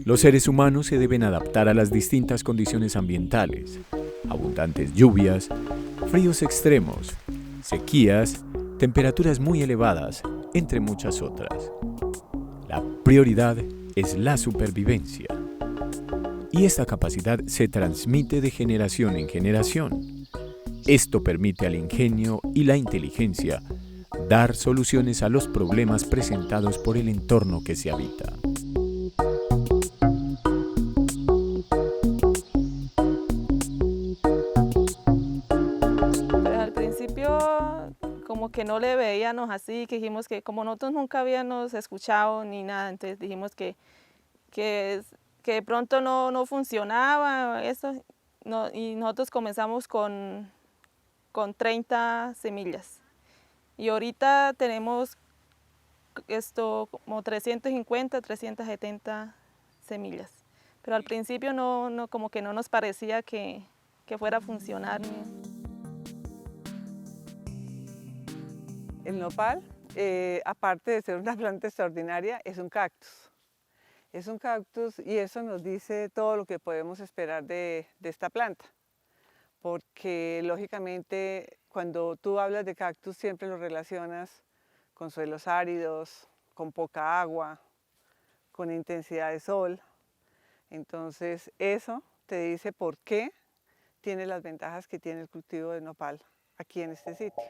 Los seres humanos se deben adaptar a las distintas condiciones ambientales, abundantes lluvias, fríos extremos, sequías, temperaturas muy elevadas, entre muchas otras. La prioridad es la supervivencia. Y esta capacidad se transmite de generación en generación. Esto permite al ingenio y la inteligencia dar soluciones a los problemas presentados por el entorno que se habita. Pues al principio como que no le veíamos así, que dijimos que como nosotros nunca habíamos escuchado ni nada, entonces dijimos que, que de pronto no funcionaba eso, y nosotros comenzamos con 30 semillas. Y ahorita tenemos esto como 350, 370 semillas. Pero al principio como que no nos parecía que fuera a funcionar. El nopal, aparte de ser una planta extraordinaria, es un cactus. Es un cactus y eso nos dice todo lo que podemos esperar de esta planta. Porque lógicamente cuando tú hablas de cactus siempre lo relacionas con suelos áridos, con poca agua, con intensidad de sol. Entonces eso te dice por qué tiene las ventajas que tiene el cultivo de nopal aquí en este sitio.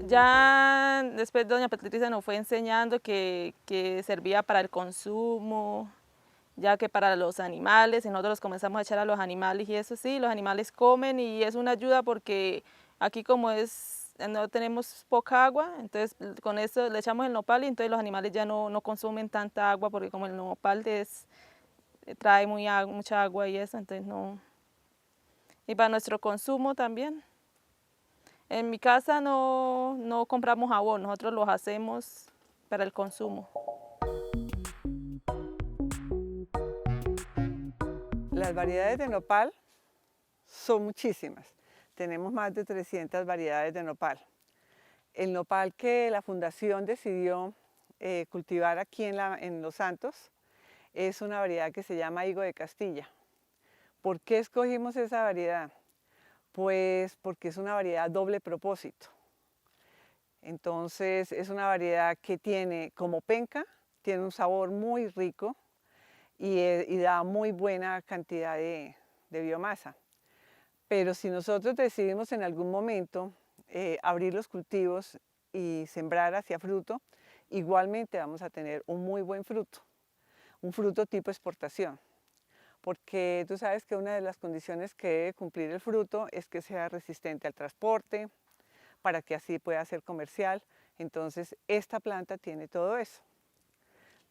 Ya después doña Patricia nos fue enseñando que servía para el consumo, ya que para los animales, y nosotros comenzamos a echar a los animales y eso sí, los animales comen y es una ayuda porque aquí como no tenemos poca agua, entonces con eso le echamos el nopal y entonces los animales ya no consumen tanta agua porque como el nopal trae mucha agua y eso, entonces no. Y para nuestro consumo también. En mi casa no compramos jabón, nosotros los hacemos para el consumo. Las variedades de nopal son muchísimas. Tenemos más de 300 variedades de nopal. El nopal que la fundación decidió cultivar aquí en Los Santos es una variedad que se llama higo de Castilla. ¿Por qué escogimos esa variedad? Pues porque es una variedad doble propósito. Entonces es una variedad que tiene como penca, tiene un sabor muy rico y da muy buena cantidad de biomasa. Pero si nosotros decidimos en algún momento abrir los cultivos y sembrar hacia fruto, igualmente vamos a tener un muy buen fruto, un fruto tipo exportación. Porque tú sabes que una de las condiciones que debe cumplir el fruto es que sea resistente al transporte, para que así pueda ser comercial. Entonces esta planta tiene todo eso.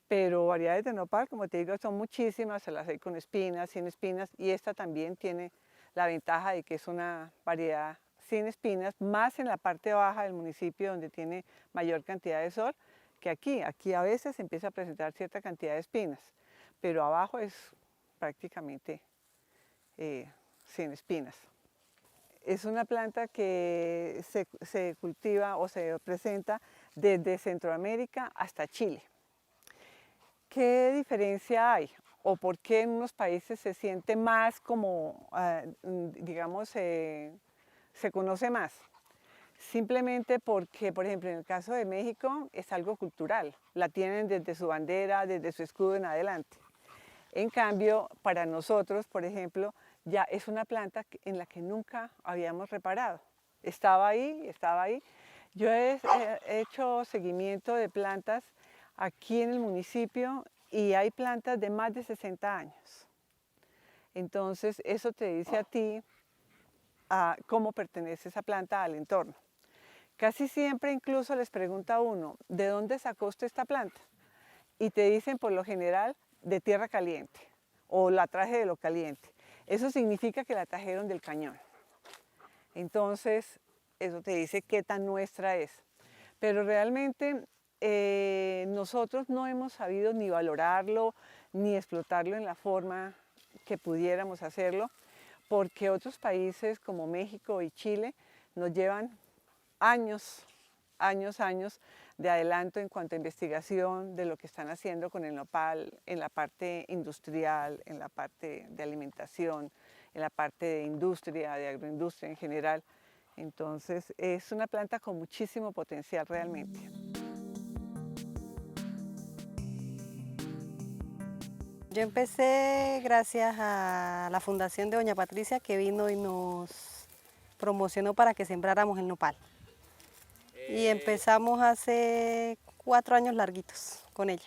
Pero variedades de nopal, como te digo, son muchísimas, se las hay con espinas, sin espinas, y esta también tiene la ventaja de que es una variedad sin espinas, más en la parte baja del municipio donde tiene mayor cantidad de sol que aquí. Aquí a veces se empieza a presentar cierta cantidad de espinas, pero abajo es prácticamente sin espinas. Es una planta que se cultiva o se presenta desde Centroamérica hasta Chile. ¿Qué diferencia hay? ¿O por qué en unos países se siente más como, digamos, se conoce más? Simplemente porque, por ejemplo, en el caso de México es algo cultural. La tienen desde su bandera, desde su escudo en adelante. En cambio, para nosotros, por ejemplo, ya es una planta en la que nunca habíamos reparado. Estaba ahí, estaba ahí. Yo he hecho seguimiento de plantas aquí en el municipio y hay plantas de más de 60 años. Entonces, eso te dice a ti cómo pertenece esa planta al entorno. Casi siempre incluso les pregunta a uno, ¿de dónde sacó usted esta planta? Y te dicen por lo general de tierra caliente o la traje de lo caliente. Eso significa que la trajeron del cañón. Entonces, eso te dice qué tan nuestra es. Pero realmente nosotros no hemos sabido ni valorarlo, ni explotarlo en la forma que pudiéramos hacerlo, porque otros países como México y Chile nos llevan años, años de adelanto en cuanto a investigación de lo que están haciendo con el nopal en la parte industrial, en la parte de alimentación, en la parte de industria, de agroindustria en general. Entonces es una planta con muchísimo potencial realmente. Yo empecé gracias a la fundación de Doña Patricia, que vino y nos promocionó para que sembráramos el nopal. Y empezamos hace 4 años larguitos con ella.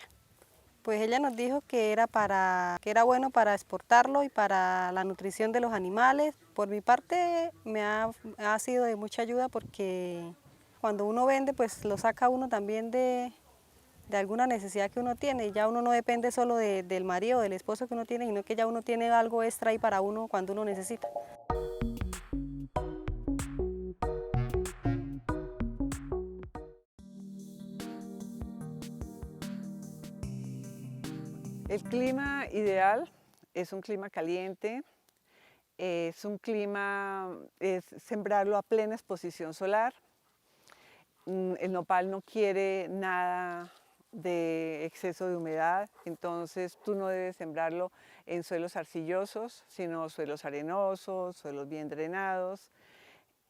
Pues ella nos dijo que era bueno para exportarlo y para la nutrición de los animales. Por mi parte ha sido de mucha ayuda, porque cuando uno vende, pues lo saca uno también de alguna necesidad que uno tiene, y ya uno no depende solo del marido o del esposo que uno tiene, sino que ya uno tiene algo extra ahí para uno cuando uno necesita. El clima ideal es un clima caliente, es sembrarlo a plena exposición solar. El nopal no quiere nada de exceso de humedad, entonces tú no debes sembrarlo en suelos arcillosos, sino suelos arenosos, suelos bien drenados,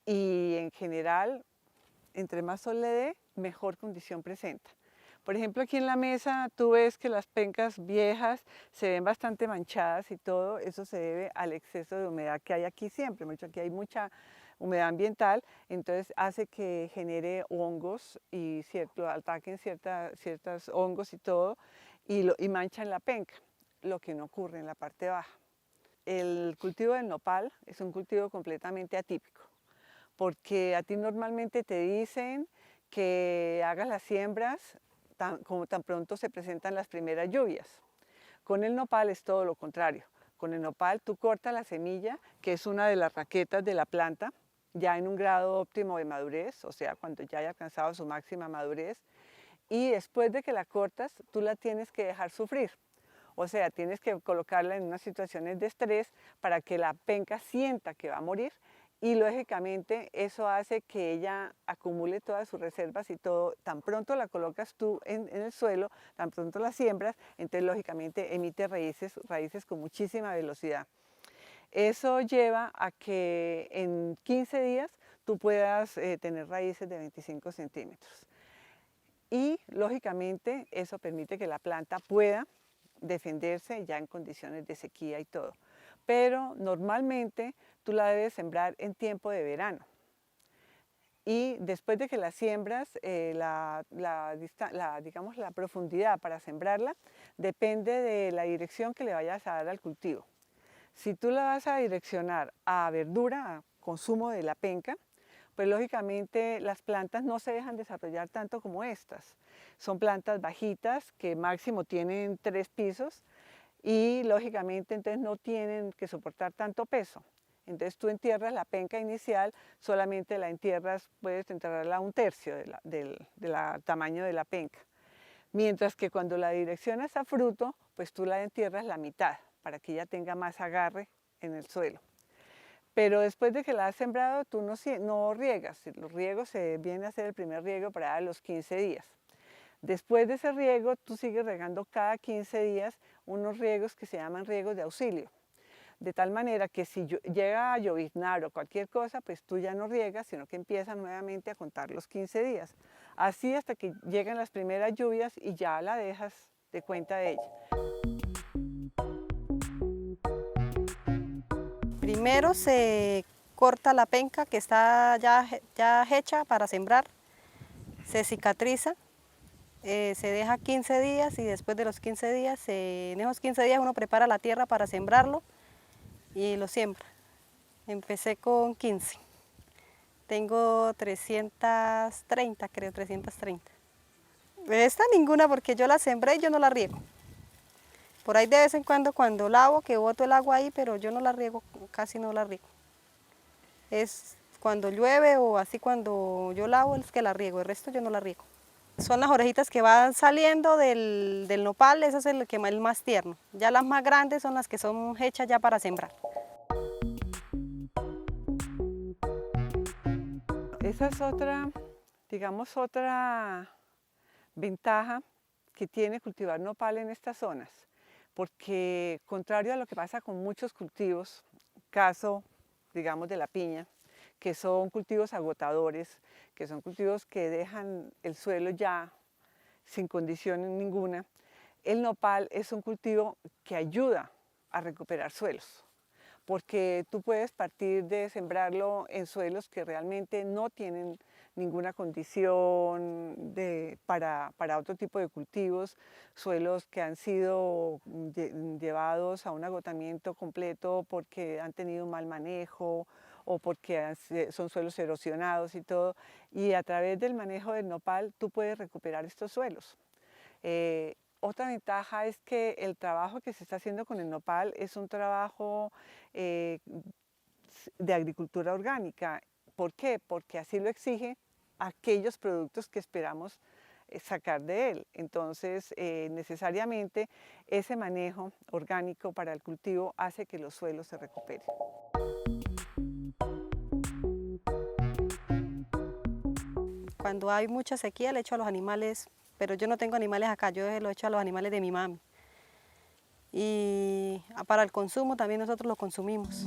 y en general, entre más sol le dé, mejor condición presenta. Por ejemplo, aquí en la mesa tú ves que las pencas viejas se ven bastante manchadas y todo eso se debe al exceso de humedad que hay aquí siempre. Aquí hay mucha humedad ambiental, entonces hace que genere hongos y ataquen ciertos hongos y todo, y manchan la penca, lo que no ocurre en la parte baja. El cultivo del nopal es un cultivo completamente atípico, porque a ti normalmente te dicen que hagas las siembras como tan pronto se presentan las primeras lluvias. Con el nopal es todo lo contrario. Con el nopal tú cortas la semilla, que es una de las raquetas de la planta, ya en un grado óptimo de madurez, o sea, cuando ya haya alcanzado su máxima madurez, y después de que la cortas, tú la tienes que dejar sufrir. O sea, tienes que colocarla en unas situaciones de estrés para que la penca sienta que va a morir, y lógicamente eso hace que ella acumule todas sus reservas y todo. Tan pronto la colocas tú en el suelo, tan pronto la siembras, entonces lógicamente emite raíces con muchísima velocidad. Eso lleva a que en 15 días tú puedas tener raíces de 25 centímetros. Y lógicamente eso permite que la planta pueda defenderse ya en condiciones de sequía y todo. Pero normalmente tú la debes sembrar en tiempo de verano. Y después de que la siembras, digamos, la profundidad para sembrarla depende de la dirección que le vayas a dar al cultivo. Si tú la vas a direccionar a verdura, a consumo de la penca, pues lógicamente las plantas no se dejan desarrollar tanto como estas. Son plantas bajitas que máximo tienen 3 pisos y lógicamente entonces no tienen que soportar tanto peso. Entonces tú entierras la penca inicial, solamente la entierras, puedes enterrarla a 1/3 del tamaño de la penca. Mientras que cuando la direccionas a fruto, pues tú la entierras la mitad, para que ella tenga más agarre en el suelo. Pero después de que la has sembrado, tú no riegas. Los riegos se viene a hacer el primer riego para los 15 días. Después de ese riego, tú sigues regando cada 15 días unos riegos que se llaman riegos de auxilio. De tal manera que si llega a lloviznar o cualquier cosa, pues tú ya no riegas, sino que empiezas nuevamente a contar los 15 días. Así hasta que llegan las primeras lluvias y ya la dejas de cuenta de ella. Primero se corta la penca que está ya hecha para sembrar, se cicatriza, se deja 15 días y después de los 15 días, en esos 15 días uno prepara la tierra para sembrarlo y lo siembra. Empecé con 15, tengo 330, creo, 330. Esta ninguna, porque yo la sembré y yo no la riego. Por ahí de vez en cuando lavo, que boto el agua ahí, pero yo no la riego, casi no la riego. Es cuando llueve o así cuando yo lavo es que la riego, el resto yo no la riego. Son las orejitas que van saliendo del nopal, ese es el más tierno. Ya las más grandes son las que son hechas ya para sembrar. Esa es otra, digamos, otra ventaja que tiene cultivar nopal en estas zonas, porque contrario a lo que pasa con muchos cultivos, caso, digamos, de la piña, que son cultivos agotadores, que son cultivos que dejan el suelo ya sin condición ninguna, el nopal es un cultivo que ayuda a recuperar suelos, porque tú puedes partir de sembrarlo en suelos que realmente no tienen ninguna condición para otro tipo de cultivos, suelos que han sido llevados a un agotamiento completo porque han tenido un mal manejo o porque son suelos erosionados y todo, y a través del manejo del nopal tú puedes recuperar estos suelos. Otra ventaja es que el trabajo que se está haciendo con el nopal es un trabajo de agricultura orgánica. ¿Por qué? Porque así lo exige aquellos productos que esperamos sacar de él. Entonces, necesariamente ese manejo orgánico para el cultivo hace que los suelos se recuperen. Cuando hay mucha sequía le echo a los animales, pero yo no tengo animales acá, yo lo echo a los animales de mi mami. Y para el consumo también nosotros lo consumimos.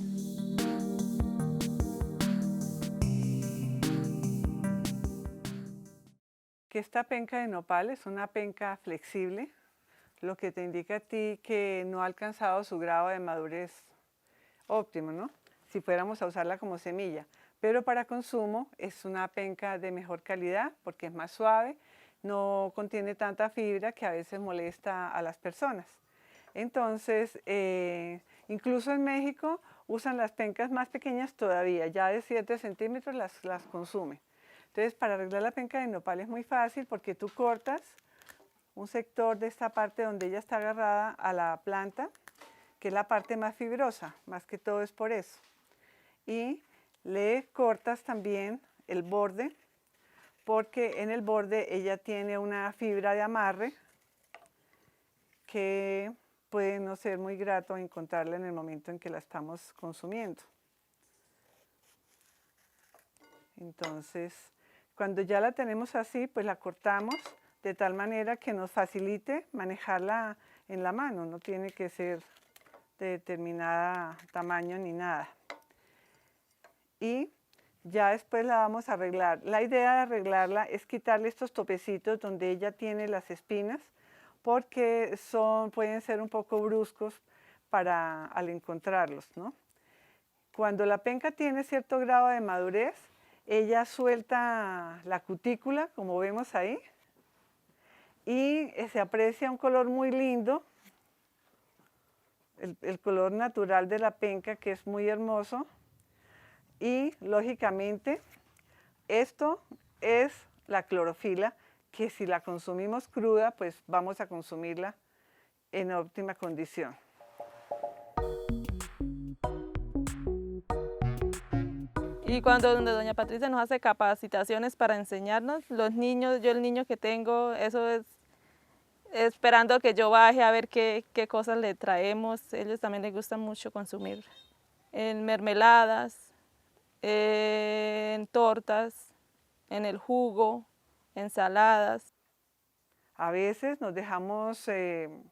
Que esta penca de nopal es una penca flexible, lo que te indica a ti que no ha alcanzado su grado de madurez óptimo, ¿no? Si fuéramos a usarla como semilla. Pero para consumo es una penca de mejor calidad porque es más suave, no contiene tanta fibra que a veces molesta a las personas. Entonces, incluso en México usan las pencas más pequeñas todavía, ya de 7 centímetros las consumen. Entonces, para arreglar la penca de nopal es muy fácil porque tú cortas un sector de esta parte donde ella está agarrada a la planta, que es la parte más fibrosa, más que todo es por eso. Y le cortas también el borde, porque en el borde ella tiene una fibra de amarre que puede no ser muy grato encontrarla en el momento en que la estamos consumiendo. Entonces, cuando ya la tenemos así, pues la cortamos de tal manera que nos facilite manejarla en la mano, no tiene que ser de determinado tamaño ni nada. Y ya después la vamos a arreglar. La idea de arreglarla es quitarle estos topecitos donde ella tiene las espinas, porque pueden ser un poco bruscos al encontrarlos, ¿no? Cuando la penca tiene cierto grado de madurez, ella suelta la cutícula, como vemos ahí, y se aprecia un color muy lindo, el color natural de la penca, que es muy hermoso. Y lógicamente esto es la clorofila, que si la consumimos cruda, pues vamos a consumirla en óptima condición. Y cuando donde doña Patricia nos hace capacitaciones para enseñarnos, los niños, yo el niño que tengo, eso es esperando que yo baje a ver qué cosas le traemos. Ellos también les gusta mucho consumir en mermeladas, en tortas, en el jugo, ensaladas. A veces nos dejamos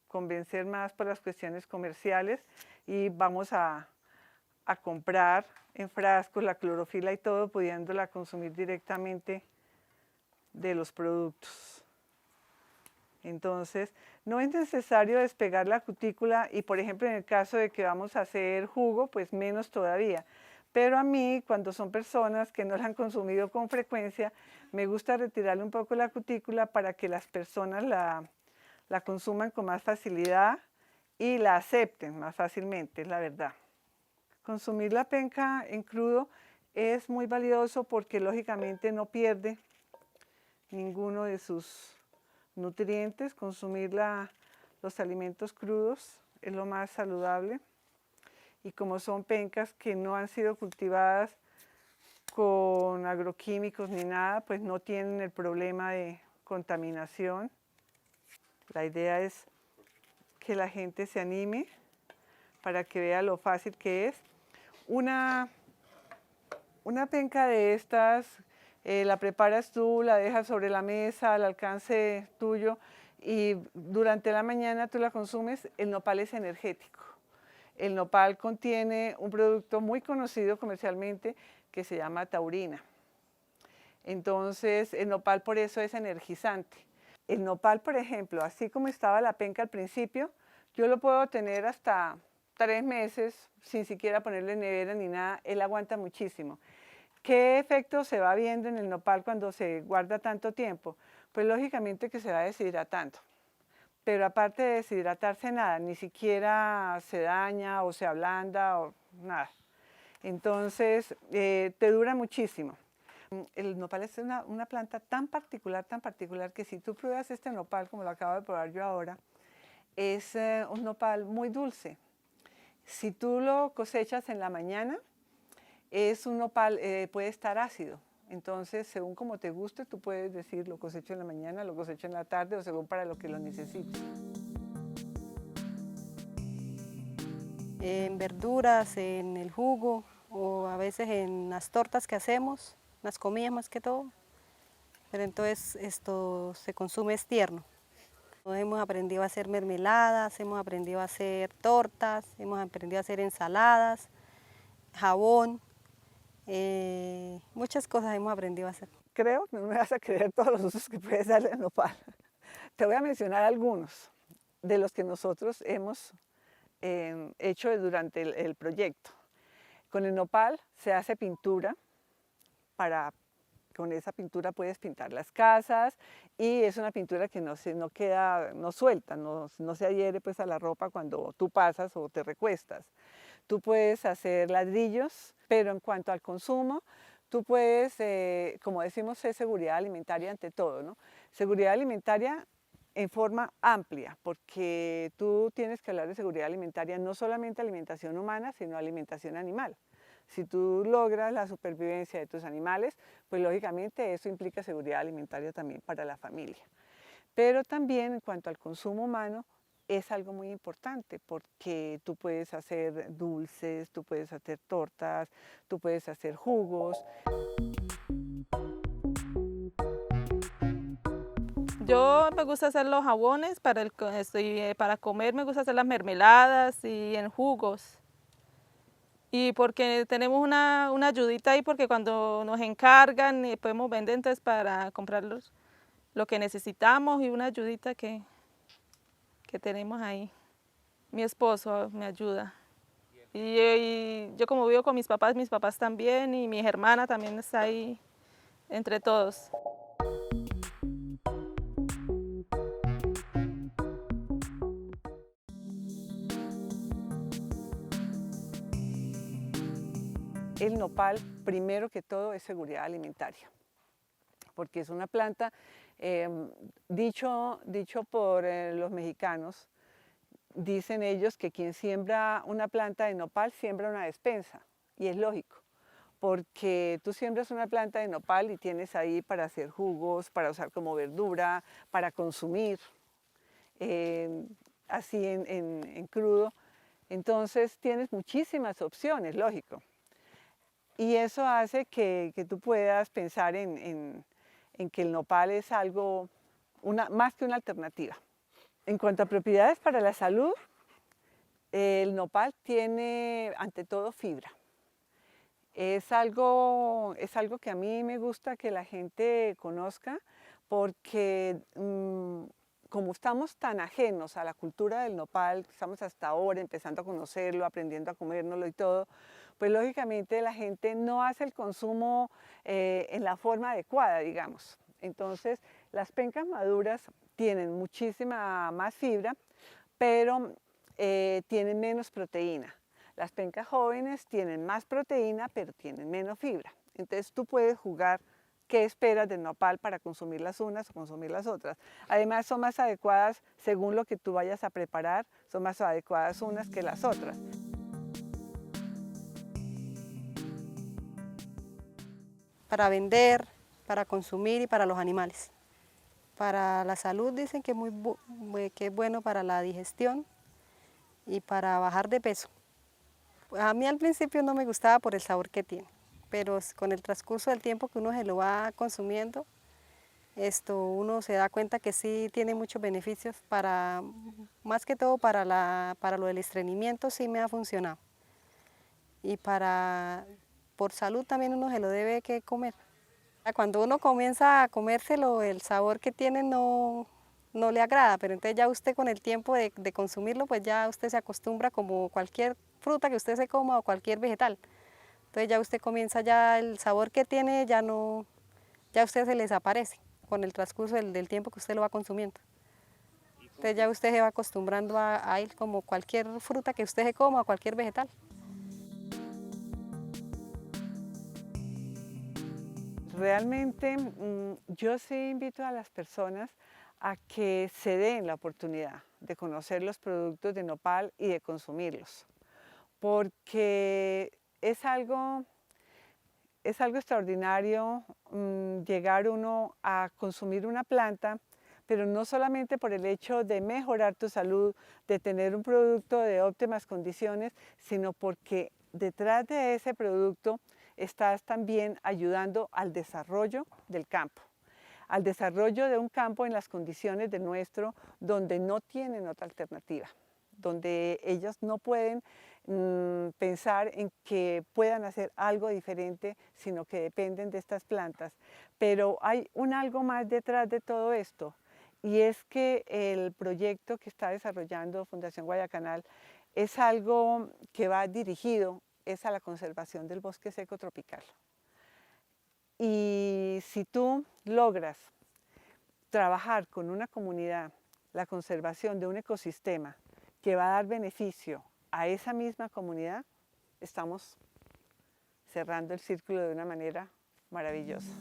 convencer más por las cuestiones comerciales y vamos a comprar en frascos la clorofila y todo, pudiéndola consumir directamente de los productos. Entonces, no es necesario despegar la cutícula y, por ejemplo, en el caso de que vamos a hacer jugo, pues menos todavía. Pero a mí, cuando son personas que no la han consumido con frecuencia, me gusta retirarle un poco la cutícula para que las personas la consuman con más facilidad y la acepten más fácilmente, es la verdad. Consumir la penca en crudo es muy valioso porque lógicamente no pierde ninguno de sus nutrientes. Consumir los alimentos crudos es lo más saludable. Y como son pencas que no han sido cultivadas con agroquímicos ni nada, pues no tienen el problema de contaminación. La idea es que la gente se anime para que vea lo fácil que es. Una penca de estas La preparas tú, la dejas sobre la mesa al alcance tuyo y durante la mañana tú la consumes. El nopal es energético. El nopal contiene un producto muy conocido comercialmente que se llama taurina. Entonces, el nopal por eso es energizante. El nopal, por ejemplo, así como estaba la penca al principio, yo lo puedo tener hasta 3 meses sin siquiera ponerle nevera ni nada. Él aguanta muchísimo. ¿Qué efecto se va viendo en el nopal cuando se guarda tanto tiempo? Pues lógicamente que se va deshidratando. Pero aparte de deshidratarse nada, ni siquiera se daña o se ablanda o nada. Entonces, te dura muchísimo. El nopal es una planta tan particular, que si tú pruebas este nopal, como lo acabo de probar yo ahora, es un nopal muy dulce. Si tú lo cosechas en la mañana, es un nopal, puede estar ácido. Entonces, según como te guste, tú puedes decir lo cosecho en la mañana, lo cosecho en la tarde o según para lo que lo necesites. En verduras, en el jugo o a veces en las tortas que hacemos, las comidas más que todo. Pero entonces esto se consume es tierno. Hemos aprendido a hacer mermeladas, hemos aprendido a hacer tortas, hemos aprendido a hacer ensaladas, jabón, muchas cosas hemos aprendido a hacer. Creo que no me vas a creer todos los usos que puedes darle al nopal. Te voy a mencionar algunos de los que nosotros hemos hecho durante el proyecto. Con el nopal se hace pintura, con esa pintura puedes pintar las casas y es una pintura que no queda, no suelta, no se adhiere pues a la ropa cuando tú pasas o te recuestas. Tú puedes hacer ladrillos, pero en cuanto al consumo, tú puedes, como decimos, es seguridad alimentaria ante todo, ¿no? Seguridad alimentaria en forma amplia, porque tú tienes que hablar de seguridad alimentaria, no solamente alimentación humana, sino alimentación animal. Si tú logras la supervivencia de tus animales, pues lógicamente eso implica seguridad alimentaria también para la familia. Pero también en cuanto al consumo humano, es algo muy importante porque tú puedes hacer dulces, tú puedes hacer tortas, tú puedes hacer jugos. Yo me gusta hacer los jabones para comer, me gusta hacer las mermeladas y en jugos. Y porque tenemos una ayudita ahí, porque cuando nos encargan podemos vender entonces para comprar lo que necesitamos y una ayudita que tenemos ahí. Mi esposo me ayuda. Y yo como vivo con mis papás también y mi hermana también está ahí entre todos. El nopal, primero que todo, es seguridad alimentaria, porque es una planta, dicho por los mexicanos, dicen ellos que quien siembra una planta de nopal siembra una despensa, y es lógico, porque tú siembras una planta de nopal y tienes ahí para hacer jugos, para usar como verdura, para consumir, así en crudo, entonces tienes muchísimas opciones, lógico. Y eso hace que tú puedas pensar en que el nopal es algo, más que una alternativa. En cuanto a propiedades para la salud, el nopal tiene ante todo fibra. Es algo que a mí me gusta que la gente conozca porque como estamos tan ajenos a la cultura del nopal, estamos hasta ahora empezando a conocerlo, aprendiendo a comérnoslo y todo, pues lógicamente la gente no hace el consumo en la forma adecuada, digamos. Entonces, las pencas maduras tienen muchísima más fibra, pero tienen menos proteína. Las pencas jóvenes tienen más proteína, pero tienen menos fibra. Entonces, tú puedes jugar qué esperas del nopal para consumir las unas o consumir las otras. Además, son más adecuadas, según lo que tú vayas a preparar, son más adecuadas unas que las otras. Para vender, para consumir y para los animales. Para la salud dicen que es bueno para la digestión y para bajar de peso. A mí al principio no me gustaba por el sabor que tiene, pero con el transcurso del tiempo que uno se lo va consumiendo, uno se da cuenta que sí tiene muchos beneficios, más que todo para lo del estreñimiento sí me ha funcionado. Y por salud también uno se lo debe que comer. Cuando uno comienza a comérselo, el sabor que tiene no le agrada, pero entonces ya usted con el tiempo de consumirlo, pues ya usted se acostumbra como cualquier fruta que usted se coma o cualquier vegetal. Entonces ya usted comienza, ya el sabor que tiene ya a usted se le desaparece con el transcurso del tiempo que usted lo va consumiendo. Entonces ya usted se va acostumbrando a ir como cualquier fruta que usted se coma o cualquier vegetal. Realmente yo sí invito a las personas a que se den la oportunidad de conocer los productos de nopal y de consumirlos, porque es algo extraordinario llegar uno a consumir una planta, pero no solamente por el hecho de mejorar tu salud, de tener un producto de óptimas condiciones, sino porque detrás de ese producto estás también ayudando al desarrollo del campo, al desarrollo de un campo en las condiciones de nuestro, donde no tienen otra alternativa, donde ellos no pueden pensar en que puedan hacer algo diferente, sino que dependen de estas plantas. Pero hay algo más detrás de todo esto, y es que el proyecto que está desarrollando Fundación Guayacanal es algo que va dirigido a la conservación del bosque seco tropical. Y si tú logras trabajar con una comunidad la conservación de un ecosistema que va a dar beneficio a esa misma comunidad, estamos cerrando el círculo de una manera maravillosa.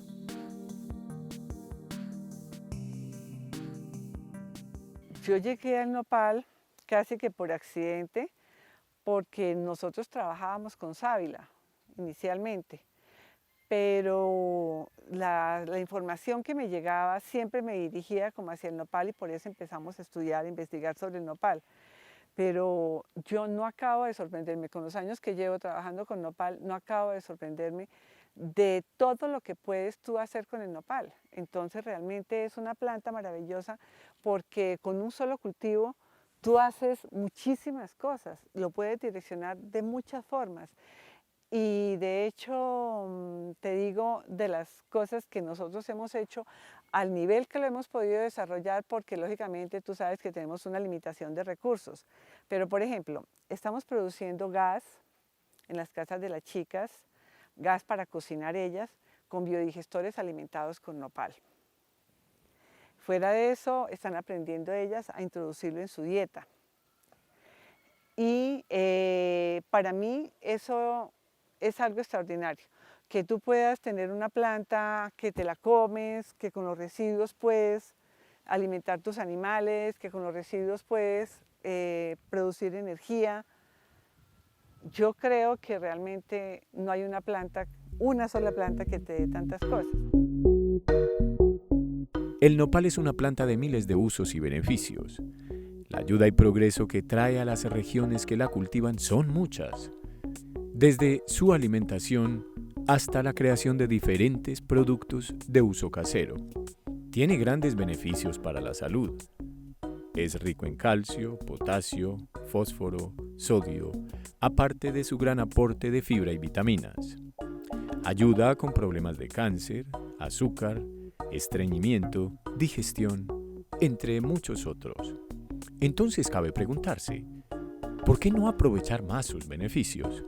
Yo llegué al nopal casi que por accidente, porque nosotros trabajábamos con sábila inicialmente, pero la información que me llegaba siempre me dirigía como hacia el nopal, y por eso empezamos a estudiar, a investigar sobre el nopal. Pero yo no acabo de sorprenderme, con los años que llevo trabajando con nopal, no acabo de sorprenderme de todo lo que puedes tú hacer con el nopal. Entonces realmente es una planta maravillosa, porque con un solo cultivo tú haces muchísimas cosas, lo puedes direccionar de muchas formas. Y de hecho, te digo, de las cosas que nosotros hemos hecho al nivel que lo hemos podido desarrollar, porque lógicamente tú sabes que tenemos una limitación de recursos. Pero por ejemplo, estamos produciendo gas en las casas de las chicas, gas para cocinar ellas, con biodigestores alimentados con nopal. Fuera de eso, están aprendiendo ellas a introducirlo en su dieta. Y para mí eso es algo extraordinario, que tú puedas tener una planta, que te la comes, que con los residuos puedes alimentar tus animales, que con los residuos puedes producir energía. Yo creo que realmente no hay una sola planta que te dé tantas cosas. El nopal es una planta de miles de usos y beneficios. La ayuda y progreso que trae a las regiones que la cultivan son muchas, desde su alimentación hasta la creación de diferentes productos de uso casero. Tiene grandes beneficios para la salud. Es rico en calcio, potasio, fósforo, sodio, aparte de su gran aporte de fibra y vitaminas. Ayuda con problemas de cáncer, azúcar, estreñimiento, digestión, entre muchos otros. Entonces cabe preguntarse, ¿por qué no aprovechar más sus beneficios?